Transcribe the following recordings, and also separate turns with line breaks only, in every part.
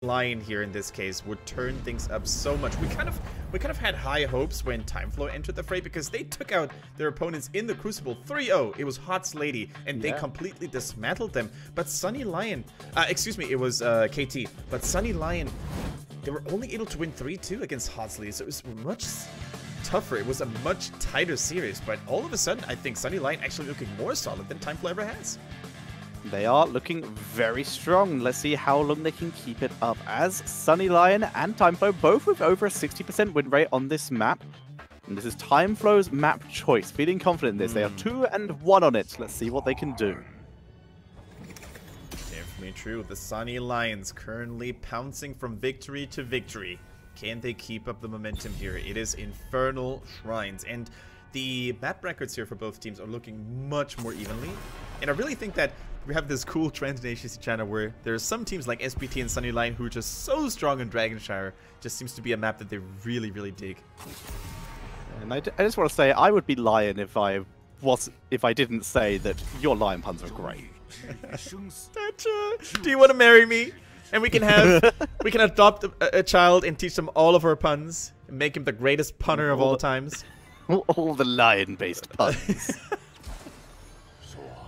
Lion here in this case would turn things up so much. We kind of had high hopes when TimeFlow entered the fray because they took out their opponents in the Crucible 3-0. It was Hot's Lady, and they completely dismantled them. But Sunny Lion, excuse me, it was KT. But Sunny Lion, they were only able to win 3-2 against Hot's Lady, so it was much tougher. It was a much tighter series. But all of a sudden, I think Sunny Lion actually looking more solid than TimeFlow ever has.
They are looking very strong. Let's see how long they can keep it up, as Sunny Lion and TimeFlow both with over a 60% win rate on this map. And this is TimeFlow's map choice. Feeling confident in this. They are 2-1 on it. Let's see what they can do.
Definitely true. The Sunny Lions currently pouncing from victory to victory. Can they keep up the momentum here? It is Infernal Shrines. And the map records here for both teams are looking much more evenly. And I really think that we have this cool trend in HGC China where there are some teams like SBT and Sunny Lion who are just so strong in Dragonshire. Just seems to be a map that they really, really dig.
And I just want to say, I would be Lion if I didn't say that your Lion puns are great.
Do you want to marry me? And we can have we can adopt a child and teach them all of our puns and make him the greatest punner of all times.
All the lion-based puns.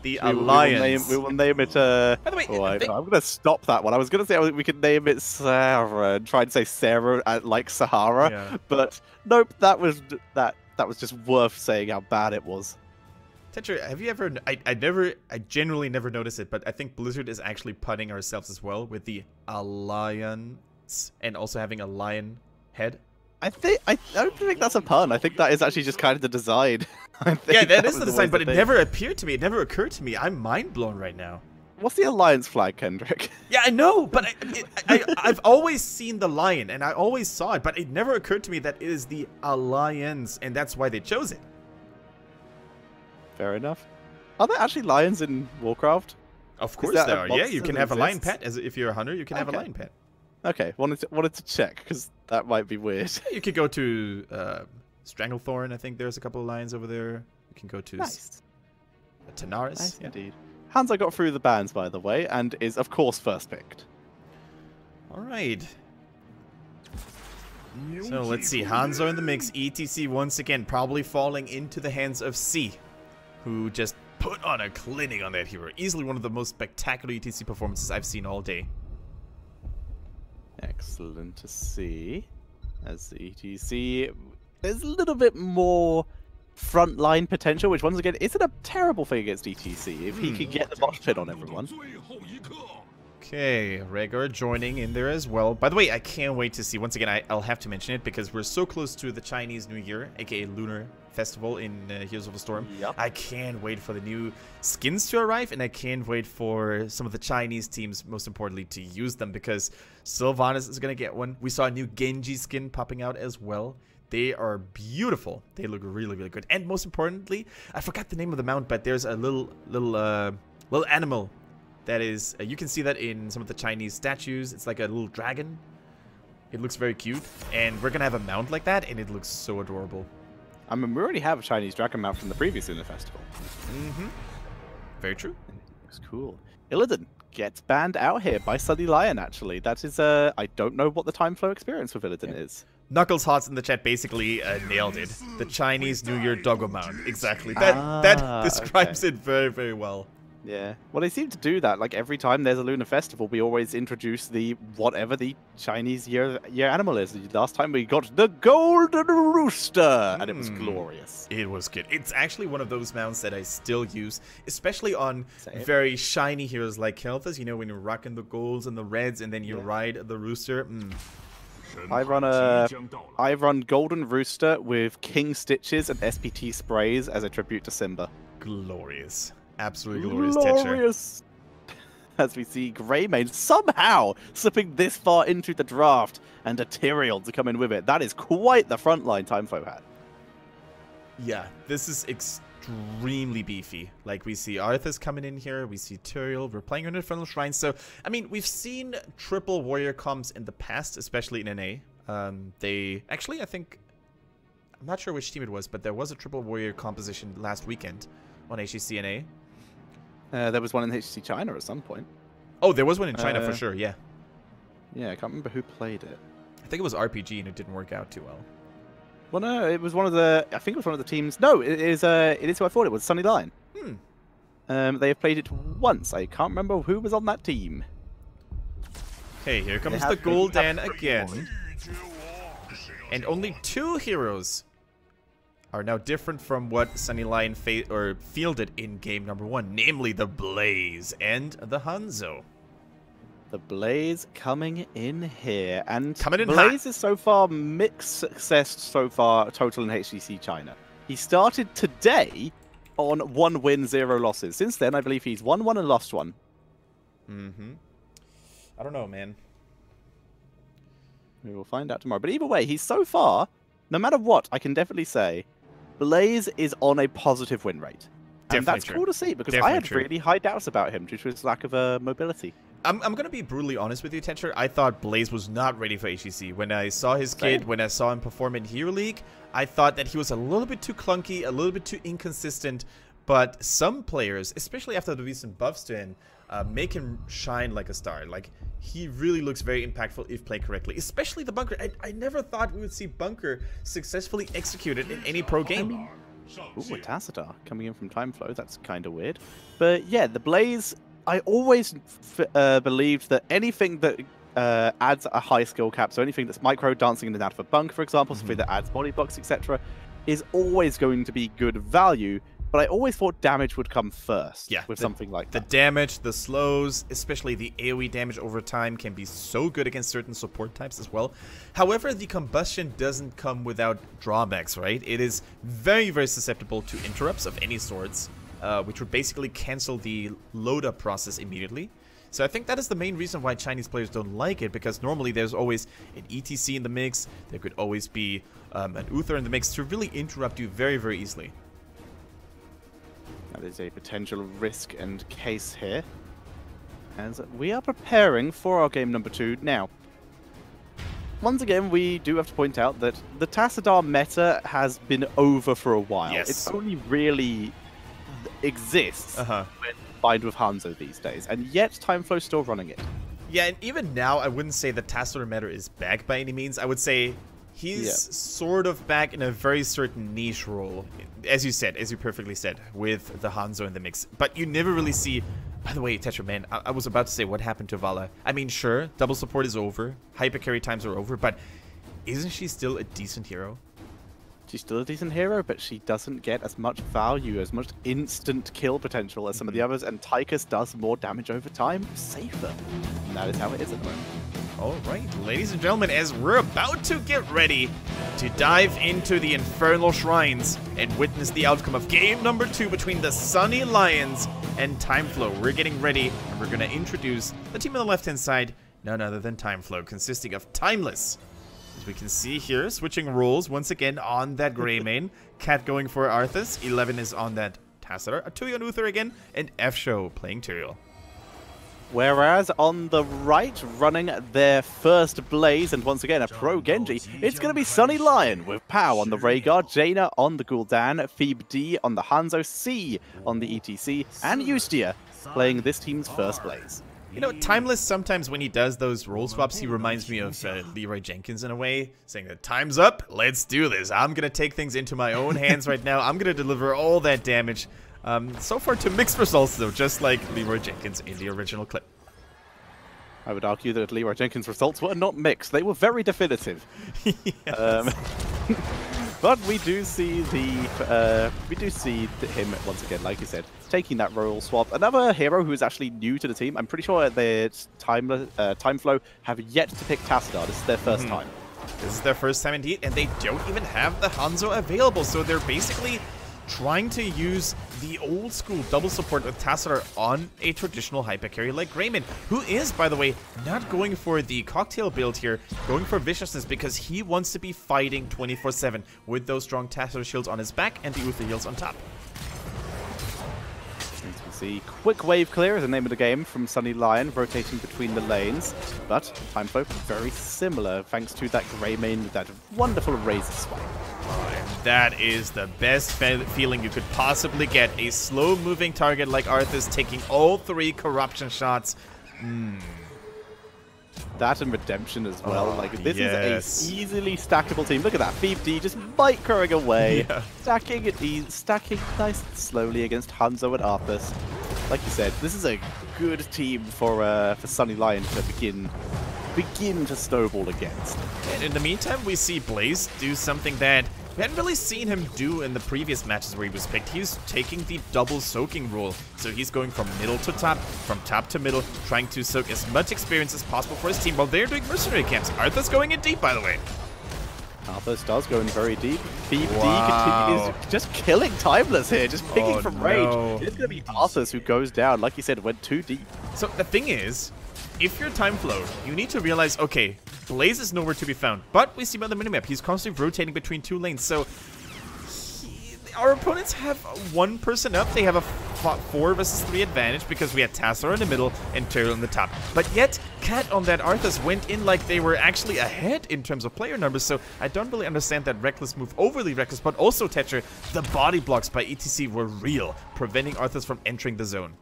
The Alliance.
We will name it. By
the way,
I'm going to stop that one. I was going to say we could name it Sarah and try and say Sarah like Sahara, but nope. That was just worth saying how bad it was.
Tetra, have you ever? I genuinely never noticed it, but I think Blizzard is actually punning ourselves as well with the Alliance and also having a lion head.
I don't think that's a pun. I think that is actually just kind of the design.
Yeah, that is the design, but it never appeared to me. It never occurred to me. I'm mind blown right now.
What's the Alliance flag, Kendrick?
Yeah, I know, but I've always seen the lion, and I always saw it, but it never occurred to me that it is the Alliance, and that's why they chose it.
Fair enough. Are there actually lions in Warcraft?
Of course there are. Yeah, you can have a lion pet. If you're a hunter, you can have a lion pet.
Okay, wanted to check, because that might be weird.
You could go to Stranglethorn. I think there's a couple of lions over there. You can go to Tanaris.
Nice, indeed. Hanzo got through the bans, by the way, and is, of course, first picked.
All right. So let's see. Hanzo in the mix. ETC once again probably falling into the hands of C, who just put on a clinic on that hero. Easily one of the most spectacular ETC performances I've seen all day.
Excellent to see. As the ETC, there's a little bit more frontline potential, which once again isn't a terrible thing against ETC if he can get the mosh pit on everyone.
Okay, Rhaegar joining in there as well. By the way, I can't wait to see, once again, I'll have to mention it because we're so close to the Chinese New Year, aka Lunar Festival in Heroes of the Storm. Yep. I can't wait for the new skins to arrive, and I can't wait for some of the Chinese teams, most importantly, to use them because Sylvanas is going to get one. We saw a new Genji skin popping out as well. They are beautiful. They look really, really good. And most importantly, I forgot the name of the mount, but there's a little animal that is, you can see that in some of the Chinese statues. It's like a little dragon. It looks very cute. And we're going to have a mount like that, and it looks so adorable.
I mean, we already have a Chinese dragon mount from the previous Lunar Festival.
Very true.
It looks cool. Illidan gets banned out here by Sunny Lion, actually. That is, I don't know what the TimeFlow experience with Illidan is.
Knuckles Hots in the chat basically nailed it. The Chinese New Year doggo mount. Exactly. That describes it very, very well.
Yeah. Well, they seem to do that. Like, every time there's a Lunar Festival, we always introduce the whatever the Chinese year animal is. Last time we got the Golden Rooster, and it was glorious.
It was good. It's actually one of those mounts that I still use, especially on very shiny heroes like Kel'Thas. You know, when you're rocking the golds and the reds, and then you ride the rooster.
I run Golden Rooster with King Stitches and SPT sprays as a tribute to Simba.
Glorious. Absolutely glorious.
As we see Greymane somehow slipping this far into the draft and a Tyrael to come in with it. That is quite the frontline TimeFlow had.
Yeah, this is extremely beefy. Like, we see Arthas coming in here, we see Tyrael, we're playing on Infernal Shrine. So, I mean, we've seen triple warrior comps in the past, especially in NA. They actually, I think, I'm not sure which team it was, but there was a triple warrior composition last weekend on HGC NA.
There was one in HGC China at some point.
Oh, there was one in China for sure, yeah.
Yeah, I can't remember who played it.
I think it was RPG and it didn't work out too well.
Well, no, it was one of the... I think it was one of the teams... No, it is who I thought it was, Sunny Lion. They have played it once. I can't remember who was on that team.
Okay, here comes the Gul'dan again. And only 2 heroes are now different from what Sunny Lion fielded in game number 1, namely the Blaze and the Hanzo.
The Blaze coming in here, and
Blaze
hot. Is so far mixed success so far total in HGC China. He started today on 1 win, 0 losses. Since then, I believe he's won 1 and lost 1.
I don't know, man.
We will find out tomorrow. But either way, he's so far, no matter what, I can definitely say, Blaze is on a positive win rate. And that's cool to see, because I had really high doubts about him due to his lack of mobility.
I'm going to be brutally honest with you, Tetra. I thought Blaze was not ready for HGC. When I saw his kid, when I saw him perform in Hero League, I thought that he was a little bit too clunky, a little bit too inconsistent. But some players, especially after the recent buffs to him, make him shine like a star. Like, he really looks very impactful if played correctly. Especially the Bunker. I never thought we would see Bunker successfully executed in any pro game.
Ooh, a Tassadar coming in from TimeFlow. That's kind of weird. But yeah, the Blaze... I always believed that anything that adds a high skill cap, so anything that's micro dancing in and out of a bunk, for example, something that adds body blocks, etc., is always going to be good value. But I always thought damage would come first with something like that.
The damage, the slows, especially the AoE damage over time can be so good against certain support types as well. However, the combustion doesn't come without drawbacks, right? It is very, very susceptible to interrupts of any sorts. Which would basically cancel the load-up process immediately. So I think that is the main reason why Chinese players don't like it, because normally there's always an ETC in the mix, there could always be an Uther in the mix to really interrupt you very, very easily.
That is a potential risk and case here, as we are preparing for our game number 2 now. Once again, we do have to point out that the Tassadar meta has been over for a while.
Yes.
It's only really... exists when combined with Hanzo these days, and yet TimeFlow's still running it.
Yeah, and even now, I wouldn't say the Tassadar meta is back by any means. I would say he's sort of back in a very certain niche role, as you said, as you perfectly said, with the Hanzo in the mix. But you never really see... By the way, Tetra, man, I was about to say what happened to Vala. I mean, sure, double support is over, hyper carry times are over, but isn't she still a decent hero?
She's still a decent hero, but she doesn't get as much value, as much instant kill potential as some of the others, and Tychus does more damage over time, safer. And that is how it is at the moment.
Alright, ladies and gentlemen, as we're about to get ready to dive into the Infernal Shrines and witness the outcome of game number 2 between the Sunny Lions and TimeFlow, we're getting ready, and we're going to introduce the team on the left-hand side, none other than TimeFlow, consisting of Timeless. As we can see here, switching roles once again on that Greymane. Cat going for Arthas. 11 is on that Tassadar. Atuyo and Uther again. And F-Show playing Tyrael.
Whereas on the right, running their first Blaze, and once again a pro Genji, it's going to be Sunny Lion with Pow on the Rhaegar, Jaina on the Gul'dan, Phoebe D on the Hanzo, C on the ETC, and Eustia playing this team's first Blaze.
You know, Timeless, sometimes when he does those role swaps, he reminds me of Leroy Jenkins in a way, saying that time's up, let's do this. I'm going to take things into my own hands right now. I'm going to deliver all that damage. So far to mixed results, though, just like Leroy Jenkins in the original clip.
I would argue that Leroy Jenkins' results were not mixed. They were very definitive. But we do see him once again, like you said, taking that royal swap. Another hero who is actually new to the team. I'm pretty sure that TimeFlow have yet to pick Tassadar. This is their first time.
This is their first time indeed, and they don't even have the Hanzo available, so they're basically trying to use the old school double support with Tassadar on a traditional hyper carry like Greymane, who is, by the way, not going for the cocktail build here, going for viciousness because he wants to be fighting 24/7 with those strong Tassadar shields on his back and the Uther heals on top.
As we see, quick wave clear is the name of the game from Sunny Lion, rotating between the lanes, but TimeFlow very similar thanks to that Greymane with that wonderful razor swipe.
And that is the best feeling you could possibly get. A slow-moving target like Arthas taking all 3 corruption shots.
That and Redemption as well. Like, this is a easily stackable team. Look at that. Phoebe just microing away. Stacking it, stacking nice and slowly against Hanzo and Arthas. Like you said, this is a good team for Sunny Lion to begin to snowball against.
And in the meantime, we see Blaze do something that we hadn't really seen him do in the previous matches where he was picked. He's taking the double soaking rule. So he's going from middle to top, from top to middle, trying to soak as much experience as possible for his team while they're doing mercenary camps. Arthur's going in deep, by the way.
Arthas does go in very deep. BD continues just killing Timeless here, just picking from rage. It's going to be Arthas who goes down. Like you said, went too deep.
So the thing is, if you're TimeFlow, you need to realize, okay, Blaze is nowhere to be found. But we see by the minimap, he's constantly rotating between two lanes. So our opponents have one person up. They have a 4 versus 3 advantage because we had Tassar in the middle and Tyrael in the top. But yet, Cat on that Arthas went in like they were actually ahead in terms of player numbers. So I don't really understand that reckless move, overly reckless. But also, Tetcher, the body blocks by ETC were real, preventing Arthas from entering the zone.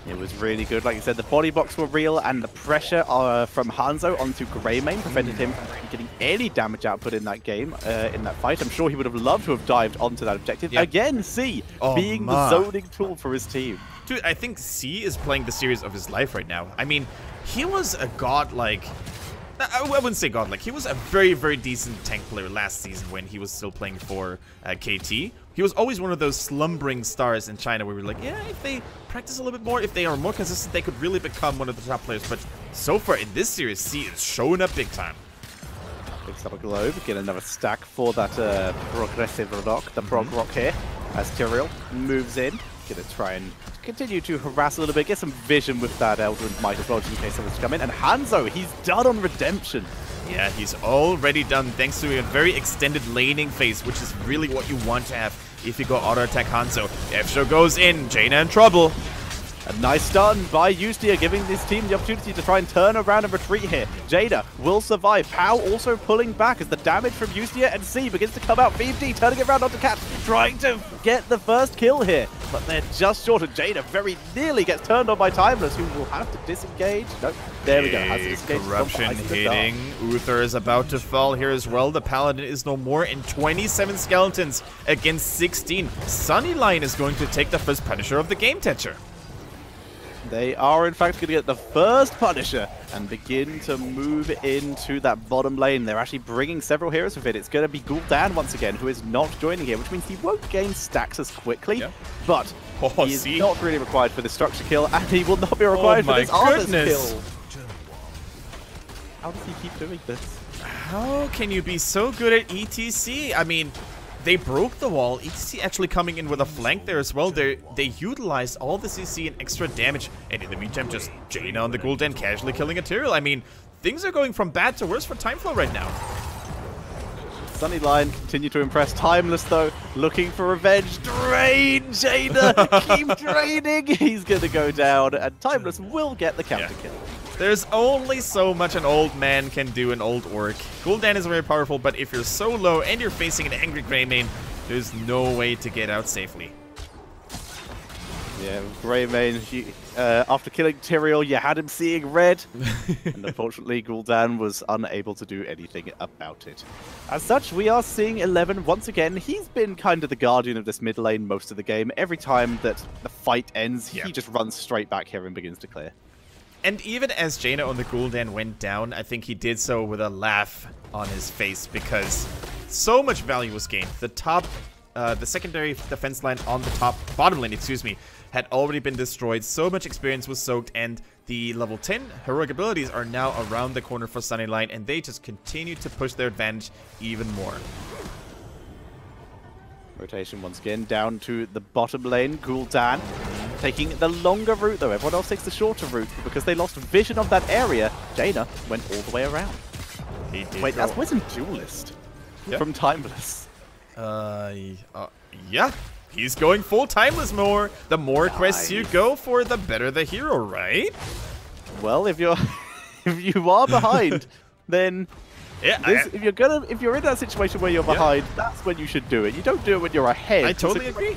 It was really good. Like you said, the body blocks were real, and the pressure from Hanzo onto Greymane prevented him from getting any damage output in that game, in that fight. I'm sure he would have loved to have dived onto that objective. Again, C being the zoning tool for his team.
Dude, I think C is playing the series of his life right now. I mean, he was a godlike... I wouldn't say godlike. He was a very, very decent tank player last season when he was still playing for KT. He was always one of those slumbering stars in China where we were like, yeah, if they practice a little bit more, if they are more consistent, they could really become one of the top players. But so far in this series, C is showing up big time.
Picks up a globe, get another stack for that progressive rock, the prog rock here, as Tyrael moves in. Gonna try and continue to harass a little bit, get some vision with that Eldritch Might as well, just in case someone's come in. And Hanzo, he's done on Redemption.
Yeah, he's already done thanks to a very extended laning phase, which is really what you want to have if you go auto-attack Hanzo. F-Show goes in, Jaina in trouble.
A nice stun by Ustia, giving this team the opportunity to try and turn around and retreat here. Jada will survive. Pau also pulling back as the damage from Ustia and C begins to come out. VMD turning it around onto Cat, trying to get the first kill here. But they're just short, and Jada very nearly gets turned on by Timeless, who will have to disengage. Nope, there we go. Has to disengage.
Corruption hitting. Uther is about to fall here as well. The Paladin is no more, and 27 skeletons against 16. Sunny Lion is going to take the first Punisher of the game, Tetcher.
They are, in fact, going to get the first Punisher and begin to move into that bottom lane. They're actually bringing several heroes with it. It's going to be Gul'dan once again, who is not joining here, which means he won't gain stacks as quickly, but he is not really required for the structure kill, and he will not be required for this Arthas kill. How does he keep doing this?
How can you be so good at ETC? I mean, they broke the wall. ETC actually coming in with a flank there as well. They utilized all the CC and extra damage. And in the meantime, just Jaina on the Gul'dan casually killing a Tyrael. I mean, things are going from bad to worse for TimeFlow right now.
Sunny Lion continue to impress. Timeless, though, looking for revenge. Drain, Jaina! Keep draining! He's going to go down, and Timeless will get the counter kill.
There's only so much an old man can do, an old orc. Gul'dan is very powerful, but if you're so low and you're facing an angry Greymane, there's no way to get out safely. Yeah,
Greymane, after killing Tyrael, you had him seeing red. And unfortunately, Gul'dan was unable to do anything about it. As such, we are seeing 11 once again. He's been kind of the guardian of this mid lane most of the game. Every time that the fight ends, he just runs straight back here and begins to clear.
And even as Jaina on the Gul'dan went down, I think he did so with a laugh on his face because so much value was gained. The secondary defense line on the bottom lane, excuse me, had already been destroyed. So much experience was soaked, and the level 10 heroic abilities are now around the corner for Sunny Lion, and they just continue to push their advantage even more.
Rotation once again down to the bottom lane. Gul'dan taking the longer route, though. Everyone else takes the shorter route because they lost vision of that area. Jaina went all the way around.
He did.
Wait, that's Wisdom Duelist from Timeless.
Yeah. He's going full Timeless more. The more quests you go for, the better the hero, right?
Well, if you're if you are behind, then if you're in that situation where you're behind, that's when you should do it. You don't do it when you're ahead.
I totally agree.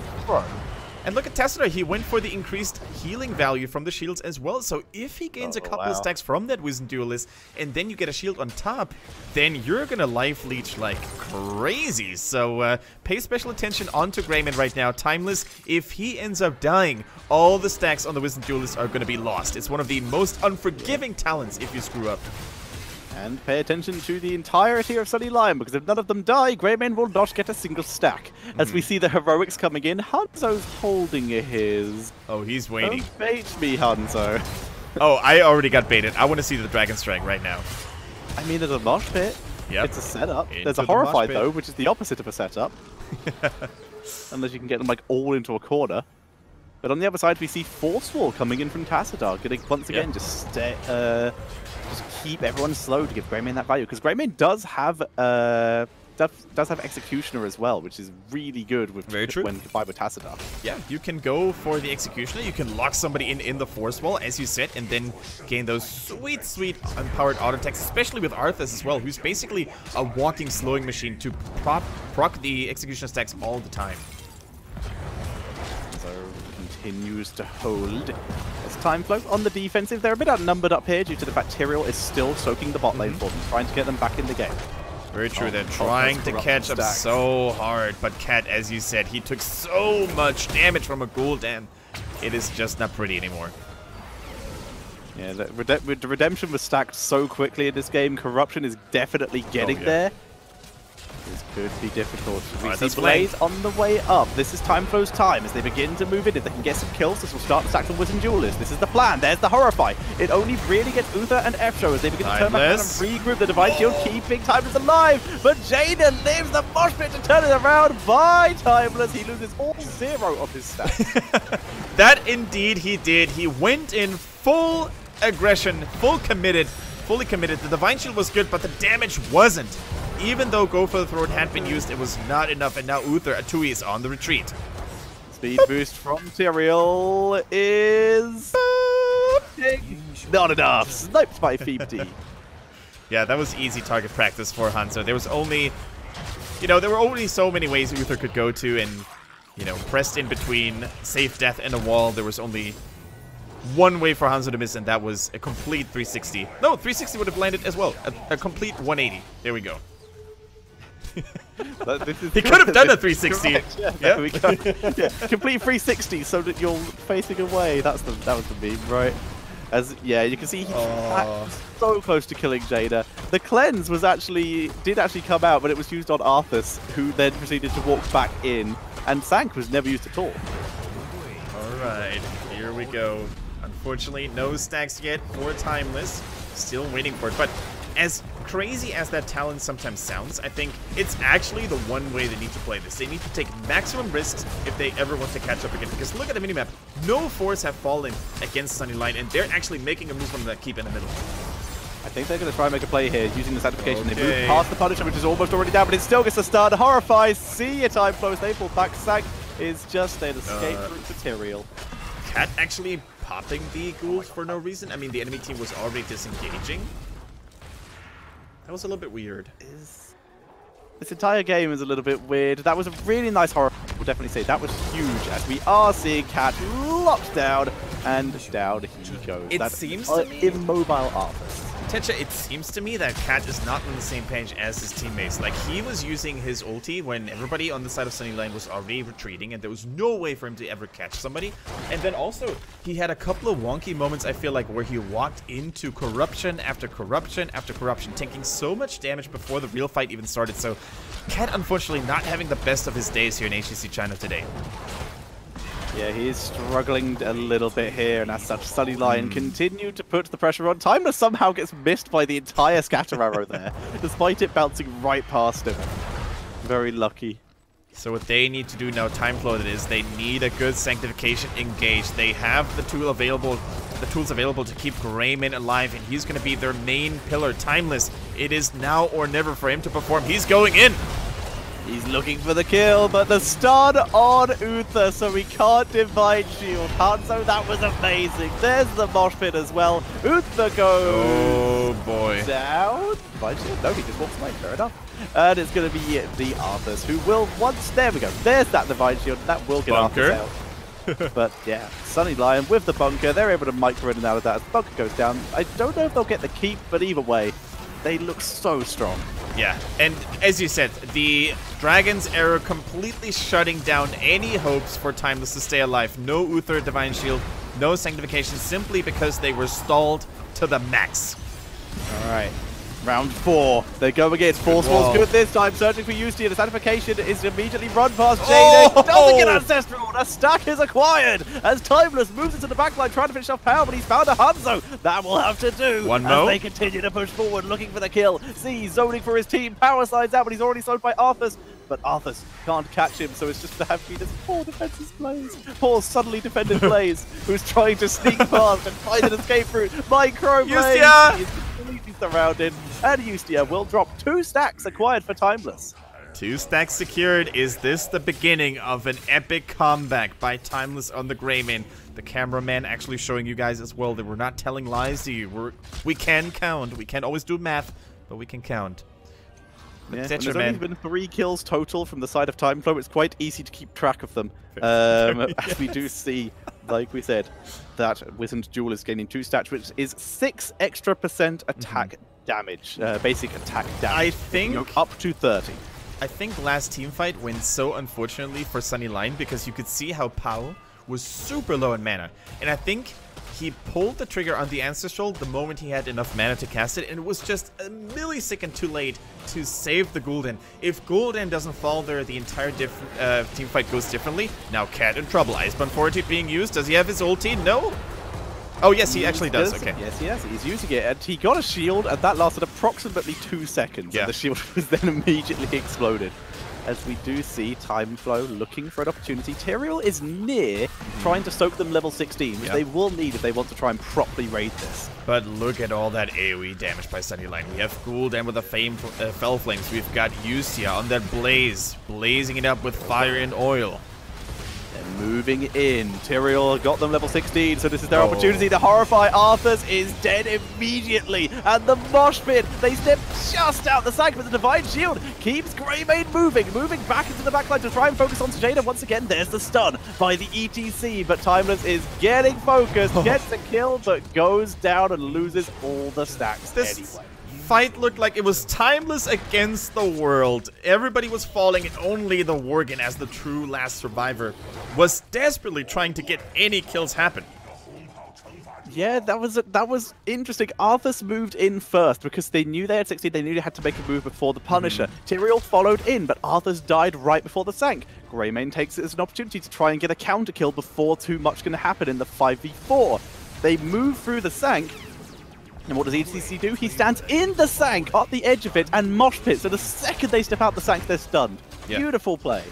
And look at Tesla, he went for the increased healing value from the shields as well. So if he gains a couple of stacks from that Wizened Duelist, and then you get a shield on top, then you're gonna life leech like crazy. So pay special attention onto Greymane right now. Timeless, if he ends up dying, all the stacks on the Wizened Duelist are gonna be lost. It's one of the most unforgiving talents if you screw up.
And pay attention to the entirety of Sunny Lion, because if none of them die, Greymane will not get a single stack. As we see the heroics coming in, Hanzo's holding his.
Oh, he's waiting.
Don't bait me, Hanzo.
Oh, I already got baited. I want to see the Dragon Strike right now.
I mean, there's a mosh pit.
Yep.
It's a setup.
Into
There's a
the
Horrify,
mosh pit.
though, which is the opposite of a setup. Unless you can get them, like, all into a corner. But on the other side, we see Force Wall coming in from Tassadar, getting, once again, just keep everyone slow to give Greymane that value, because Greymane does have Executioner as well, which is really good with when combined with Tassadar.
Yeah, you can go for the Executioner, you can lock somebody in the Force Wall, as you said, and then gain those sweet, sweet empowered auto attacks, especially with Arthas as well, who's basically a walking slowing machine to proc the Executioner stacks all the time.
Continues to hold. As TimeFlow on the defensive, they're a bit outnumbered up here due to the fact Tyrael is still soaking the bot lane for them, trying to get them back in the game.
Very true, they're trying to catch up so hard, but Cat, as you said, he took so much damage from a Gul'dan. It is just not pretty anymore.
Yeah, the Redemption was stacked so quickly in this game. Corruption is definitely getting there. This could be difficult. We see Blaze on the way up. This is TimeFlow's time as they begin to move in. If they can get some kills, this will start to stack some Wizened Duelist. This is the plan. There's the Horrify. It only really gets Uther and F-Show as they begin to turn back around and regroup. The Divine Shield keeping Timeless alive. But Jaden lives the mosh pit to turn it around by Timeless. He loses all 0 of his stats.
That indeed he did. He went in full aggression, fully committed. The Divine Shield was good, but the damage wasn't. Even though Go for the Throat had been used, it was not enough, and now Uther Atui is on the retreat.
Speed boost from Tyrael is not enough. Sniped by Phoebe.
Yeah, that was easy target practice for Hanzo. There was only, there were only so many ways Uther could go to, and, pressed in between safe death and a wall, there was only one way for Hanzo to miss, and that was a complete 360. No, 360 would have landed as well. A complete 180. There we go. He could have done a 360.
Yeah, there we go. Yeah, complete 360 so that you're facing away. That was the meme, right? You can see he's so close to killing Jada. The cleanse did actually come out, but it was used on Arthas, who then proceeded to walk back in, and Sank was never used at all.
Alright, here we go. Unfortunately, no stacks yet for Timeless. Still waiting for it, but as crazy as that talent sometimes sounds, I think it's actually the one way they need to play this. They need to take maximum risks if they ever want to catch up again. Because look at the minimap. No fours have fallen against Sunny Lion, and they're actually making a move from that keep in the middle.
I think they're going to try and make a play here using the sanctification. They move past the Punisher, which is almost already down, but it still gets a stun. Horrify, see your time flows. They pull back. Sank is just an escape route for Tyrael.
Cat actually popping the ghouls for no reason. I mean, the enemy team was already disengaging. That was a little bit weird.
This entire game is a little bit weird. That was a really nice horror. We'll definitely say that was huge, as we are seeing Cat locked down, and down he goes.
It seems to me
immobile Arthas.
Tencha, it seems to me that Cat is not on the same page as his teammates. Like, he was using his ulti when everybody on the side of Sunny Lion was already retreating, and there was no way for him to ever catch somebody. And then also, he had a couple of wonky moments, I feel like, where he walked into corruption after corruption after corruption, taking so much damage before the real fight even started. So, Cat, unfortunately, not having the best of his days here in HGC China today.
Yeah, he is struggling a little bit here, and as such, Sunny Lion continued to put the pressure on. Timeless somehow gets missed by the entire scatter arrow there, despite it bouncing right past him. Very lucky.
So what they need to do now, TimeFlow, that is, they need a good sanctification engage. They have the tools available to keep Greymane alive, and he's going to be their main pillar. Timeless, it is now or never for him to perform. He's going in.
He's looking for the kill, but the stun on Uther, so we can't Divine Shield. Hanzo, that was amazing. There's the mosh pit as well. Uther goes.
Oh boy.
Down. Divine Shield? No, he just walks away. Fair enough. And it's going to be the Arthas who will once. There we go. There's that Divine Shield. That will get Arthas out. But yeah, Sunny Lion with the bunker, they're able to micro in and out of that as the bunker goes down. I don't know if they'll get the keep, but either way, they look so strong.
Yeah, and as you said, the Dragon's Arrow completely shutting down any hopes for Timeless to stay alive. No Uther Divine Shield, no Sanctification, simply because they were stalled to the max.
Alright, round 4. They go again. Force Wall's good this time, searching for Yusti, and the Sanctification is immediately run past Jaden. Doesn't get Ancestral, a stack is acquired as Timeless moves into the backline trying to finish off Power, but he's found a Hanzo. That will have to do.
One
as they continue to push forward, looking for the kill. Z zoning for his team. Power slides out, but he's already slowed by Arthas. But Arthas can't catch him, so it's just to have this poor defenseless Blaze. Poor suddenly defended Blaze, who's trying to sneak past and find an escape route. Micro Blaze is completely surrounded, and Ustia will drop 2 stacks acquired for Timeless.
2 stacks secured. Is this the beginning of an epic comeback by Timeless on the Greymane? The cameraman actually showing you guys as well that we're not telling lies to you. We can count. We can't always do math, but we can count.
Yeah, there's only been 3 kills total from the side of TimeFlow. It's quite easy to keep track of them. As we do see, like we said, that Wizened Jewel is gaining 2 stats, which is 6% extra attack damage, basic attack damage.
I think
up to 30.
I think last teamfight went so unfortunately for Sunny Lion because you could see how Pao was super low in mana, and I think he pulled the trigger on the Ancestral the moment he had enough mana to cast it, and it was just a millisecond too late to save the Gul'dan. If Gul'dan doesn't fall there, the entire team fight goes differently. Now Cat in trouble. Icebound Fortitude being used. Does he have his ulti? No? Oh, yes, he actually does. Okay.
Yes, he has. He's using it, and he got a shield, and that lasted approximately 2 seconds.
Yeah.
And the shield was then immediately exploded. As we do see TimeFlow looking for an opportunity. Tyrael is near trying to soak them level 16, which they will need if they want to try and properly raid this.
But look at all that AoE damage by Sunny Lion. We have Gul'dan with the Fell Flames. We've got Yusia on that Blaze, blazing it up with fire and oil.
Moving in. Tyrael got them level 16, so this is their opportunity to horrify. Arthas is dead immediately, and the mosh pit, they step just out the side, but the Divine Shield keeps Greymane moving back into the backline to try and focus on Sajada. Once again, there's the stun by the ETC, but Timeless is getting focused, gets a kill, but goes down and loses all the stacks anyway.
Fight looked like it was Timeless against the world. Everybody was falling, and only the Worgen, as the true last survivor, was desperately trying to get any kills happen.
Yeah, that was interesting. Arthas moved in first because they knew they had 16. They knew they had to make a move before the Punisher. Tyrael followed in, but Arthas died right before the Sank. Greymane takes it as an opportunity to try and get a counter kill before too much can happen in the 5v4. They move through the Sank. And what does ETC do? He stands in the Sank, at the edge of it, and mosh pit. So the second they step out the Sank, they're stunned. Yeah. Beautiful play.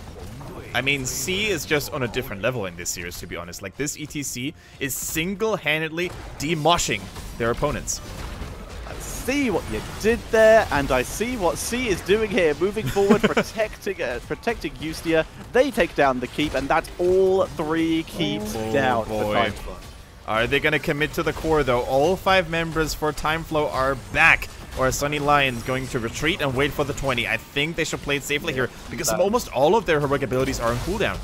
I mean, C is just on a different level in this series, to be honest. Like, this ETC is single-handedly demoshing their opponents.
I see what you did there, and I see what C is doing here. Moving forward, protecting Ustia. They take down the keep, and that's all 3 keeps down for TimeFlow.
Are they going to commit to the core, though? All 5 members for TimeFlow are back. Or Sunny Lion going to retreat and wait for the 20. I think they should play it safely here, because almost all of their heroic abilities are on cooldown.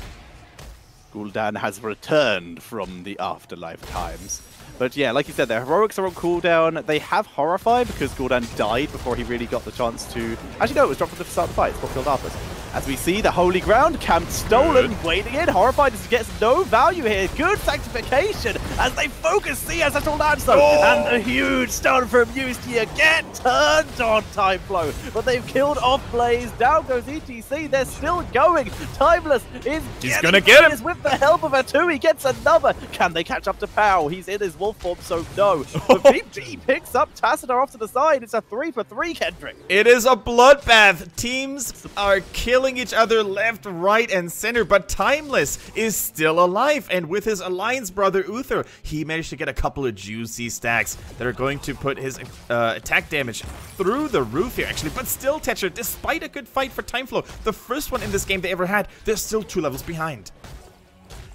Gul'dan has returned from the afterlife times. But yeah, like you said, their heroics are on cooldown. They have Horrify because Gul'dan died before he really got the chance to... Actually, no, it was dropped at the start of the fight. It's what killed Arthas. As we see, the Holy Ground, camp stolen, waiting in. Horrified gets no value here. Good sanctification as they focus C as a Lance though. And a huge stun from Ustia get turned on TimeFlow. But they've killed off Blaze. Down goes ETC. They're still going. Timeless is
gonna get him
with the help of a 2. He gets another. Can they catch up to Pow? He's in his wolf form, so no. But PG picks up Tassadar off to the side. It's a 3-for-3, Kendrick.
It is a bloodbath. Teams are killing each other left, right, and center, but Timeless is still alive, and with his alliance brother Uther, he managed to get a couple of juicy stacks that are going to put his attack damage through the roof here, actually. But still, Tetcher, despite a good fight for TimeFlow, the first one in this game they ever had, they're still 2 levels behind.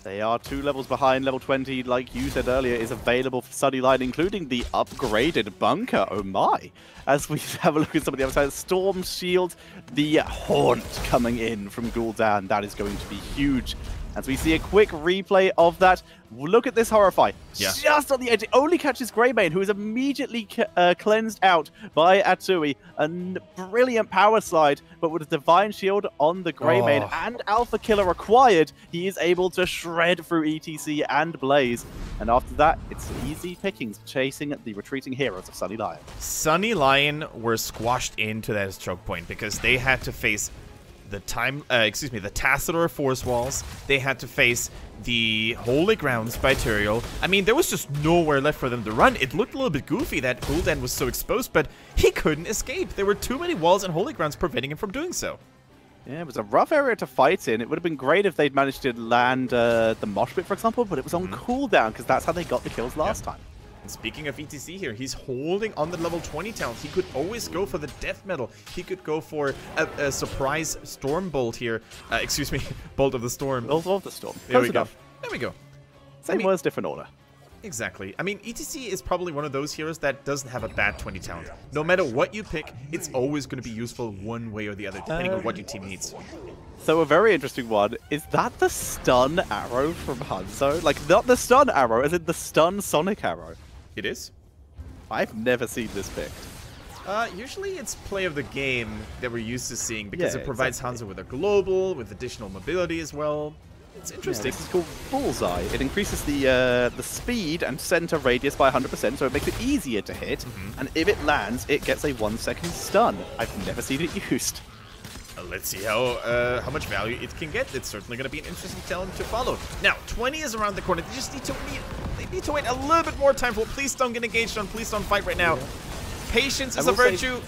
They are 2 levels behind. Level 20, like you said earlier, is available for Sunny Lion, including the upgraded bunker. Oh my. As we have a look at some of the other side, Storm Shield, the Haunt coming in from Gul'dan. That is going to be huge As we see a quick replay of that, look at this Horrify.
Yeah.
Just on the edge. It only catches Greymane, who is immediately cleansed out by Atsui. A brilliant power slide, but with a Divine Shield on the Greymane and Alpha Killer acquired, he is able to shred through ETC and Blaze. And after that, it's easy pickings chasing the retreating heroes of Sunny Lion.
Sunny Lion were squashed into that choke point because they had to face the Tassador Force Walls. They had to face the Holy Grounds by Turiel. I mean, there was just nowhere left for them to run. It looked a little bit goofy that Gul'dan was so exposed, but he couldn't escape. There were too many walls and Holy Grounds preventing him from doing so. Yeah,
it was a rough area to fight in. It would have been great if they'd managed to land the Mosh Pit, for example, but it was on cooldown because that's how they got the kills last time.
And speaking of ETC here, he's holding on the level 20 talent. He could always go for the Death Metal. He could go for a surprise Storm Bolt here. Excuse me, Bolt of the Storm.
Bolt of the Storm.
There we go. There we go.
Same words, different order.
Exactly. I mean, ETC is probably one of those heroes that doesn't have a bad 20 talent. No matter what you pick, it's always going to be useful one way or the other, depending on what your team needs.
So a very interesting one, is that the stun arrow from Hanzo? Like, not the stun arrow, as in the stun Sonic arrow.
It is?
I've never seen this picked.
Usually it's play of the game that we're used to seeing because it provides Hanzo with a global, with additional mobility as well. It's interesting.
This is called Bullseye. It increases the speed and center radius by 100%, so it makes it easier to hit. And if it lands, it gets a 1-second stun. I've never seen it used.
Let's see how much value it can get. It's certainly going to be an interesting talent to follow. Now, 20 is around the corner. They just need to wait a little bit more time for it. Please don't get engaged on. Please don't fight right now. Patience is a virtue.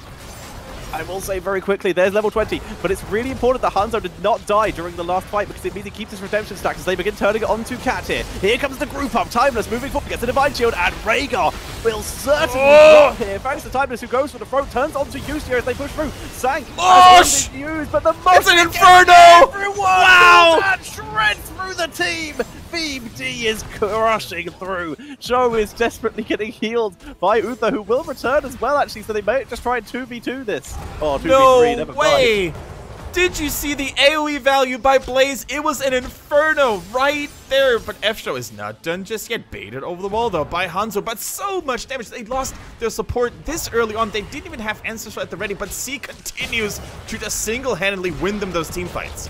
I will say very quickly, there's level 20, but it's really important that Hanzo did not die during the last fight because it means he keeps his redemption stack as they begin turning it onto Cat here. Here comes the group up, Timeless moving forward, gets the Divine Shield, and Rhaegar will certainly drop here. Thanks to Timeless, who goes for the throat, turns onto Yusia as they push through. Sank has been used, but the Mosh,
it's an Inferno!
Everyone!
Wow!
And shreds through the team! Theme D is crushing through. Joe is desperately getting healed by Uther, who will return as well, actually, so they may just try and 2v2 this. Oh, 2v3, never mind.
No way! Did you see the AoE value by Blaze? It was an Inferno right there, but F-Show is not done just yet. Baited over the wall, though, by Hanzo, but so much damage. They lost their support this early on. They didn't even have answers at the ready, but C continues to just single-handedly win them those team fights.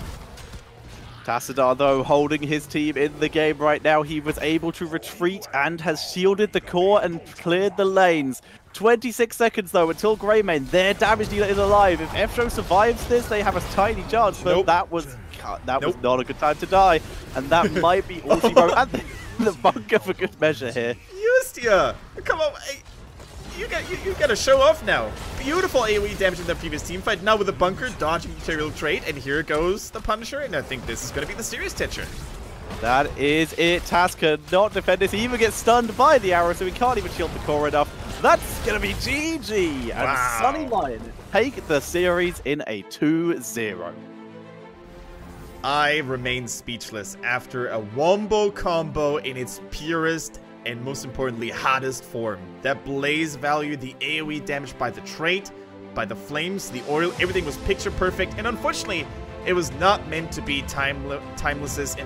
Tassadar, though, holding his team in the game right now. He was able to retreat and has shielded the core and cleared the lanes. 26 seconds, though, until Greymane. Their damage dealer is alive. If F-Show survives this, they have a tiny chance, but that was not a good time to die. And that might be all she wrote. And the bunker for good measure here.
Justia! Come on, you got to show off now. Beautiful AoE damage in the previous team fight. Now with the bunker, dodging material trade, and here goes the Punisher, and I think this is going to be the serious Tetra.
That is it. Taz cannot defend this. He even gets stunned by the arrow, so he can't even shield the core enough. That's going to be GG. And Sunny Lion take the series in a 2-0.
I remain speechless after a wombo combo in its purest and most importantly, hottest form. That Blaze value, the AoE damage by the trait, by the flames, the oil, everything was picture perfect, and unfortunately, it was not meant to be Timeless's